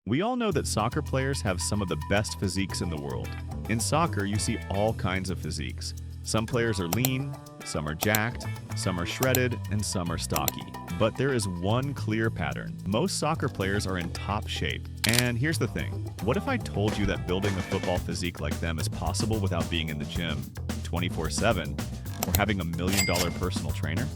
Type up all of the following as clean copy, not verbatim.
We all know that soccer players have some of the best physiques in the world. In soccer, you see all kinds of physiques. Some players are lean, some are jacked, some are shredded, and some are stocky. But there is one clear pattern. Most soccer players are in top shape. And here's the thing. What if I told you that building a football physique like them is possible without being in the gym 24/7 or having $1 million personal trainer?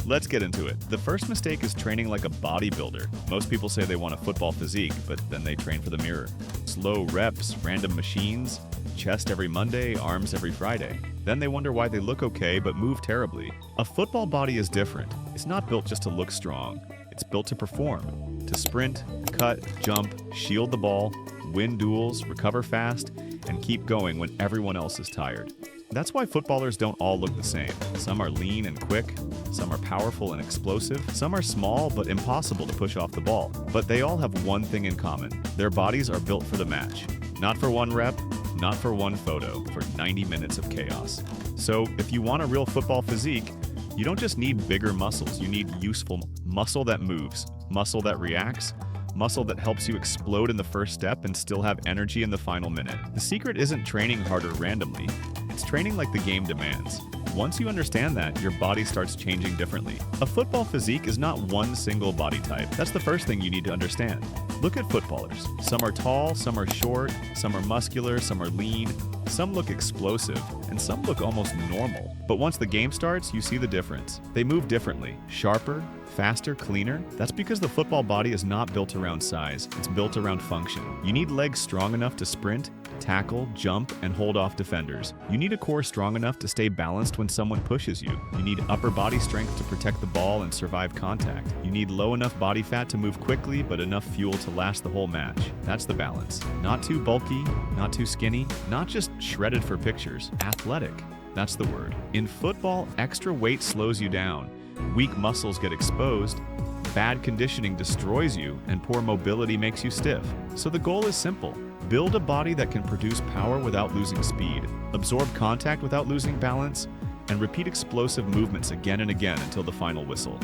Let's get into it. The first mistake is training like a bodybuilder. Most people say they want a football physique, but then they train for the mirror. Slow reps, random machines, chest every Monday, arms every Friday. Then they wonder why they look okay but move terribly. A football body is different. It's not built just to look strong. It's built to perform, to sprint, cut, jump, shield the ball, win duels, recover fast, and keep going when everyone else is tired. That's why footballers don't all look the same. Some are lean and quick, some are powerful and explosive, some are small but impossible to push off the ball. But they all have one thing in common. Their bodies are built for the match. Not for one rep, not for one photo, for 90 minutes of chaos. So if you want a real football physique, you don't just need bigger muscles, you need useful muscle that moves, muscle that reacts, muscle that helps you explode in the first step and still have energy in the final minute. The secret isn't training harder randomly. It's training like the game demands. Once you understand that, your body starts changing differently. A football physique is not one single body type. That's the first thing you need to understand. Look at footballers. Some are tall, some are short, some are muscular, some are lean, some look explosive, and some look almost normal. But once the game starts, you see the difference. They move differently, sharper, faster, cleaner. That's because the football body is not built around size, it's built around function. You need legs strong enough to sprint, tackle, jump, and hold off defenders. You need a core strong enough to stay balanced when someone pushes you. You need upper body strength to protect the ball and survive contact. You need low enough body fat to move quickly, but enough fuel to last the whole match. That's the balance. Not too bulky, not too skinny, not just shredded for pictures. Athletic. That's the word. In football, extra weight slows you down. Weak muscles get exposed. Bad conditioning destroys you, and poor mobility makes you stiff. So the goal is simple. Build a body that can produce power without losing speed, absorb contact without losing balance, and repeat explosive movements again and again until the final whistle.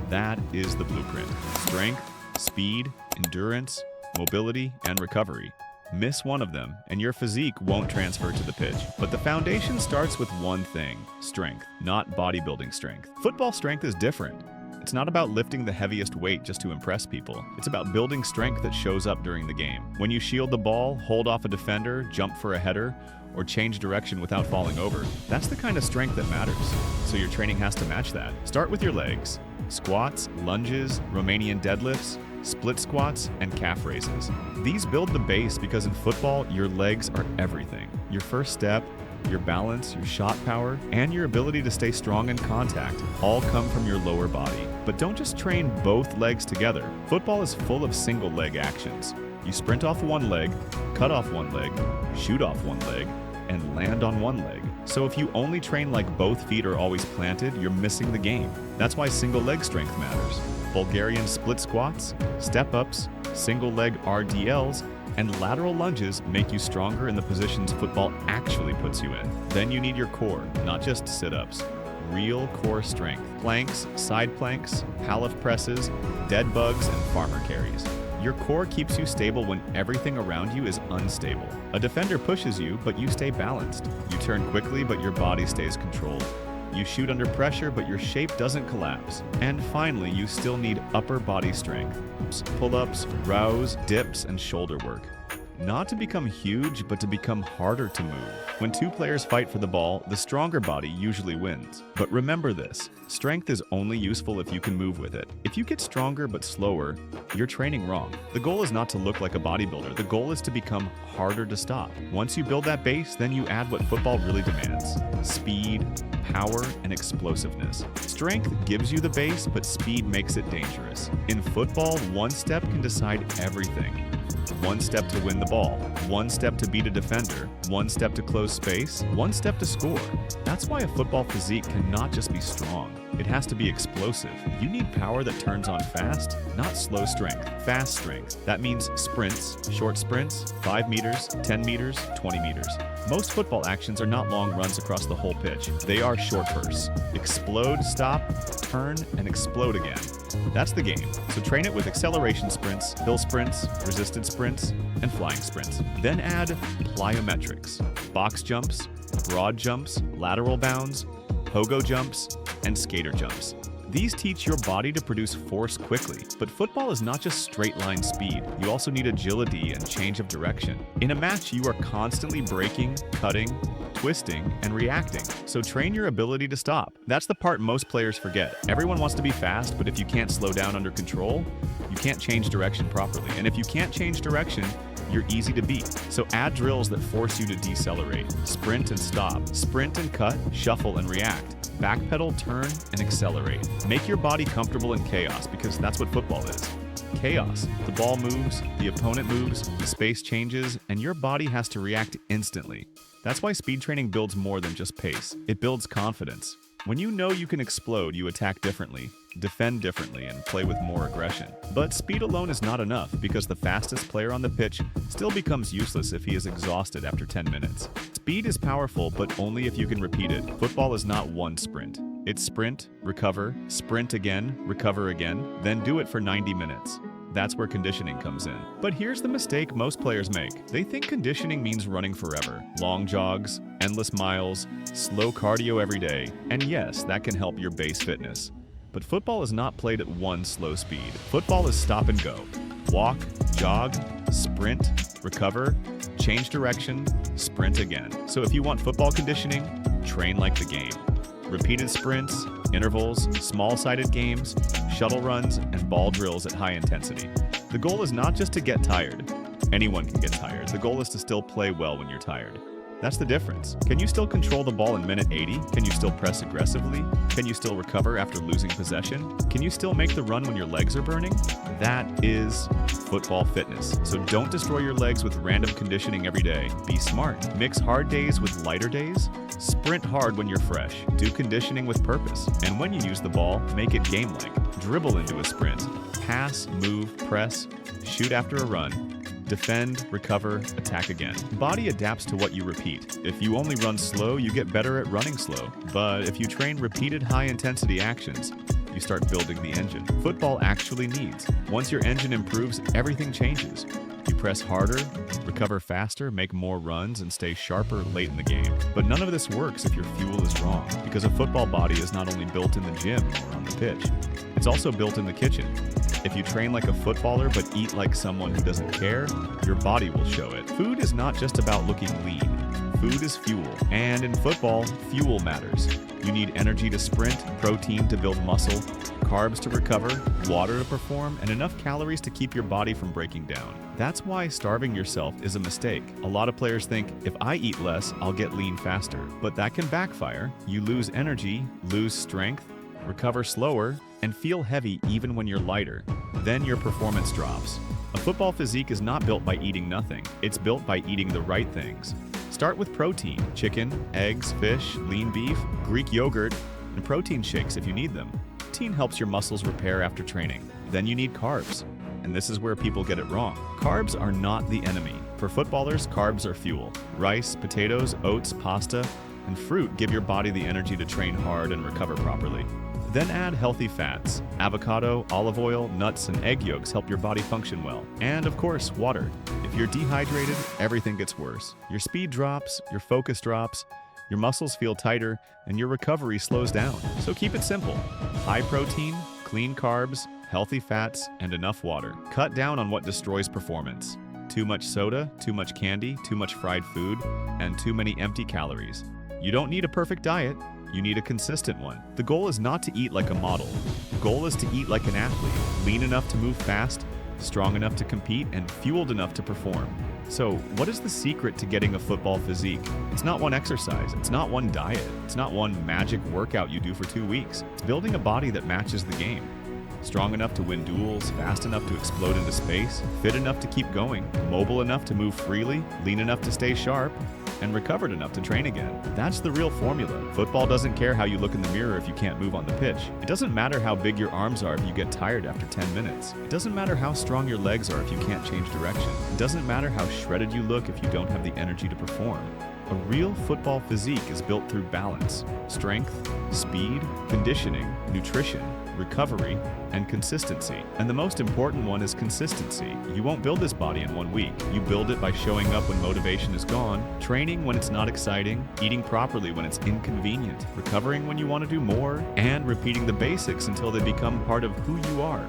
That is the blueprint. Strength, speed, endurance, mobility, and recovery. Miss one of them, and your physique won't transfer to the pitch. But the foundation starts with one thing: strength, not bodybuilding strength. Football strength is different. It's not about lifting the heaviest weight just to impress people. It's about building strength that shows up during the game. When you shield the ball, hold off a defender, jump for a header, or change direction without falling over, that's the kind of strength that matters. So your training has to match that. Start with your legs. Squats, lunges, Romanian deadlifts, split squats, and calf raises. These build the base because in football, your legs are everything. Your first step, your balance, your shot power, and your ability to stay strong in contact all come from your lower body. But don't just train both legs together. Football is full of single leg actions. You sprint off one leg, cut off one leg, shoot off one leg, and land on one leg. So if you only train like both feet are always planted, you're missing the game. That's why single leg strength matters. Bulgarian split squats, step-ups, single leg RDLs, and lateral lunges make you stronger in the positions football actually puts you in. Then you need your core, not just sit-ups. Real core strength. Planks, side planks, half presses, dead bugs, and farmer carries. Your core keeps you stable when everything around you is unstable. A defender pushes you, but you stay balanced. You turn quickly, but your body stays controlled. You shoot under pressure, but your shape doesn't collapse. And finally, you still need upper body strength. Pull-ups, rows, dips, and shoulder work. Not to become huge, but to become harder to move. When two players fight for the ball, the stronger body usually wins. But remember this, strength is only useful if you can move with it. If you get stronger but slower, you're training wrong. The goal is not to look like a bodybuilder. The goal is to become harder to stop. Once you build that base, then you add what football really demands: speed, power, and explosiveness. Strength gives you the base, but speed makes it dangerous. In football, one step can decide everything. One step to win the ball, one step to beat a defender, one step to close space, one step to score. That's why a football physique cannot just be strong. It has to be explosive. You need power that turns on fast, not slow strength. Fast strength. That means sprints, short sprints, 5 meters, 10 meters, 20 meters. Most football actions are not long runs across the whole pitch. They are short bursts. Explode, stop, turn, and explode again. That's the game. So train it with acceleration sprints, hill sprints, resisted sprints, and flying sprints. Then add plyometrics, box jumps, broad jumps, lateral bounds, pogo jumps, and skater jumps. These teach your body to produce force quickly, but football is not just straight line speed. You also need agility and change of direction. In a match, you are constantly braking, cutting, twisting, and reacting, so train your ability to stop. That's the part most players forget. Everyone wants to be fast, but if you can't slow down under control, you can't change direction properly. And if you can't change direction, you're easy to beat. So add drills that force you to decelerate, sprint and stop, sprint and cut, shuffle and react, backpedal, turn, and accelerate. Make your body comfortable in chaos, because that's what football is. Chaos. The ball moves, the opponent moves, the space changes, and your body has to react instantly. That's why speed training builds more than just pace. It builds confidence. When you know you can explode, you attack differently, defend differently, and play with more aggression. But speed alone is not enough, because the fastest player on the pitch still becomes useless if he is exhausted after 10 minutes. Speed is powerful, but only if you can repeat it. Football is not one sprint. It's sprint, recover, sprint again, recover again, then do it for 90 minutes. That's where conditioning comes in. But here's the mistake most players make. They think conditioning means running forever. Long jogs, endless miles, slow cardio every day. And yes, that can help your base fitness. But football is not played at one slow speed. Football is stop and go. Walk, jog, sprint, recover, change direction, sprint again. So if you want football conditioning, train like the game. Repeated sprints, intervals, small-sided games, shuttle runs, and ball drills at high intensity. The goal is not just to get tired. Anyone can get tired. The goal is to still play well when you're tired. That's the difference. Can you still control the ball in minute 80? Can you still press aggressively? Can you still recover after losing possession? Can you still make the run when your legs are burning? That is football fitness. So don't destroy your legs with random conditioning every day. Be smart. Mix hard days with lighter days. Sprint hard when you're fresh. Do conditioning with purpose. And when you use the ball, make it game-like. Dribble into a sprint. Pass, move, press, shoot after a run. Defend, recover, attack again. Body adapts to what you repeat. If you only run slow, you get better at running slow. But if you train repeated high-intensity actions, you start building the engine. Football actually needs. Once your engine improves, everything changes. You press harder, recover faster, make more runs, and stay sharper late in the game. But none of this works if your fuel is wrong, because a football body is not only built in the gym or on the pitch, it's also built in the kitchen. If you train like a footballer but eat like someone who doesn't care, your body will show it. Food is not just about looking lean. Food is fuel. And in football, fuel matters. You need energy to sprint, protein to build muscle, carbs to recover, water to perform, and enough calories to keep your body from breaking down. That's why starving yourself is a mistake. A lot of players think, if I eat less, I'll get lean faster. But that can backfire. You lose energy, lose strength, recover slower, and feel heavy even when you're lighter. Then your performance drops. A football physique is not built by eating nothing. It's built by eating the right things. Start with protein: chicken, eggs, fish, lean beef, Greek yogurt, and protein shakes if you need them. Protein helps your muscles repair after training. Then you need carbs. And this is where people get it wrong. Carbs are not the enemy. For footballers, carbs are fuel. Rice, potatoes, oats, pasta, and fruit give your body the energy to train hard and recover properly. Then add healthy fats. Avocado, olive oil, nuts, and egg yolks help your body function well. And of course, water. If you're dehydrated, everything gets worse. Your speed drops, your focus drops, your muscles feel tighter, and your recovery slows down. So keep it simple. High protein, clean carbs, healthy fats, and enough water. Cut down on what destroys performance. Too much soda, too much candy, too much fried food, and too many empty calories. You don't need a perfect diet. You need a consistent one. The goal is not to eat like a model. The goal is to eat like an athlete, lean enough to move fast, strong enough to compete, and fueled enough to perform. So, what is the secret to getting a football physique? It's not one exercise. It's not one diet. It's not one magic workout you do for 2 weeks. It's building a body that matches the game. Strong enough to win duels, fast enough to explode into space, fit enough to keep going, mobile enough to move freely, lean enough to stay sharp, and recovered enough to train again. That's the real formula. Football doesn't care how you look in the mirror if you can't move on the pitch. It doesn't matter how big your arms are if you get tired after 10 minutes. It doesn't matter how strong your legs are if you can't change direction. It doesn't matter how shredded you look if you don't have the energy to perform. A real football physique is built through balance, strength, speed, conditioning, nutrition, recovery, and consistency. And the most important one is consistency. You won't build this body in 1 week. You build it by showing up when motivation is gone, training when it's not exciting, eating properly when it's inconvenient, recovering when you want to do more, and repeating the basics until they become part of who you are.